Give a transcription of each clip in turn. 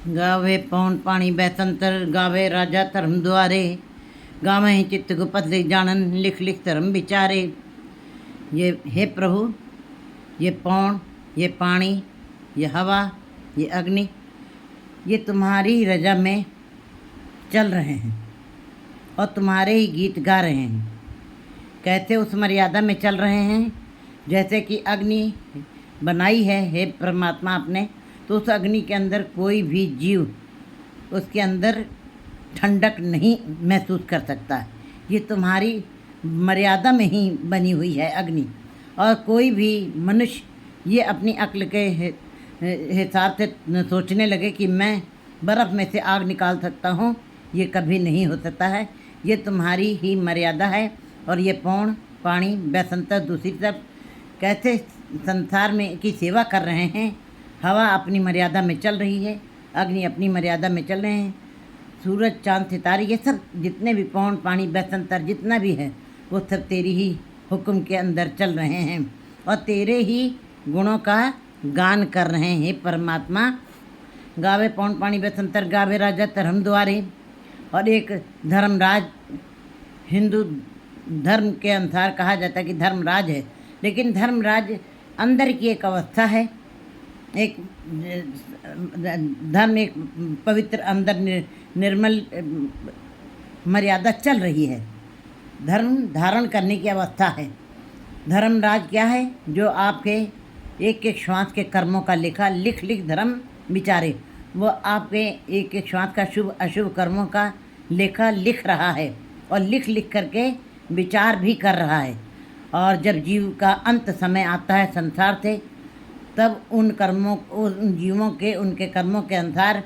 गावे पौन पानी बैतंतर, गावे राजा धर्म द्वारे, गावे चित्त गुपत ले जानन, लिख लिख धर्म विचारे। ये हे प्रभु, ये पौन, ये पानी, ये हवा, ये अग्नि, ये तुम्हारी रजा में चल रहे हैं और तुम्हारे ही गीत गा रहे हैं। कैसे उस मर्यादा में चल रहे हैं जैसे कि अग्नि बनाई है हे परमात्मा आपने, तो उस अग्नि के अंदर कोई भी जीव उसके अंदर ठंडक नहीं महसूस कर सकता। ये तुम्हारी मर्यादा में ही बनी हुई है अग्नि। और कोई भी मनुष्य ये अपनी अक्ल के हिसाब से सोचने लगे कि मैं बर्फ़ में से आग निकाल सकता हूँ, ये कभी नहीं हो सकता है। ये तुम्हारी ही मर्यादा है। और ये पौन पानी बैसंतर दूसरी तरफ कैसे संसार में की सेवा कर रहे हैं। हवा अपनी मर्यादा में चल रही है, अग्नि अपनी मर्यादा में चल रहे हैं, सूरज चांद सितारे ये सब जितने भी पौन पानी बैसंतर जितना भी है वो सब तेरी ही हुक्म के अंदर चल रहे हैं और तेरे ही गुणों का गान कर रहे हैं परमात्मा। गावे पौन पानी बैसंतर, गावे राजा धर्म द्वारे। और एक धर्मराज, हिंदू धर्म के अनुसार कहा जाता है कि धर्मराज है, लेकिन धर्मराज अंदर की एक अवस्था है। एक धर्म एक पवित्र अंदर निर्मल मर्यादा चल रही है, धर्म धारण करने की अवस्था है। धर्मराज क्या है? जो आपके एक एक श्वास के कर्मों का लिखा लिख लिख धर्म विचारे। वो आपके एक एक श्वास का शुभ अशुभ कर्मों का लेखा लिख रहा है और लिख लिख करके विचार भी कर रहा है। और जब जीव का अंत समय आता है संसार से, तब उन कर्मों, उन जीवों के उनके कर्मों के अनुसार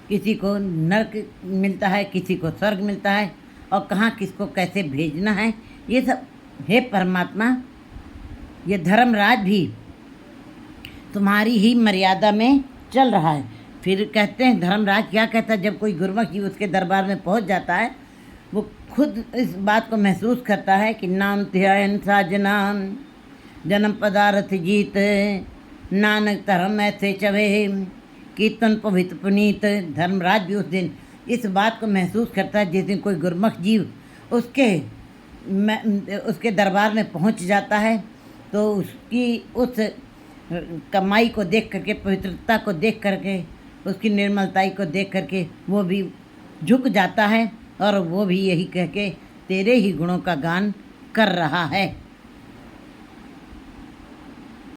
किसी को नरक मिलता है, किसी को स्वर्ग मिलता है, और कहाँ किसको कैसे भेजना है ये सब हे परमात्मा। ये धर्मराज भी तुम्हारी ही मर्यादा में चल रहा है। फिर कहते हैं धर्मराज क्या कहता है, जब कोई गुरमुख जीव उसके दरबार में पहुंच जाता है, वो खुद इस बात को महसूस करता है कि नाम ध्यान साजना जन्म पदार्थ जीत, नानक धर्म ऐसे चवे कीर्तन पवित्र पुनीत। धर्मराज भी उस दिन इस बात को महसूस करता है जिस दिन कोई गुरमुख जीव उसके दरबार में पहुंच जाता है, तो उसकी उस कमाई को देख करके, पवित्रता को देख करके, उसकी निर्मलताई को देख करके वो भी झुक जाता है और वो भी यही कह के तेरे ही गुणों का गान कर रहा है।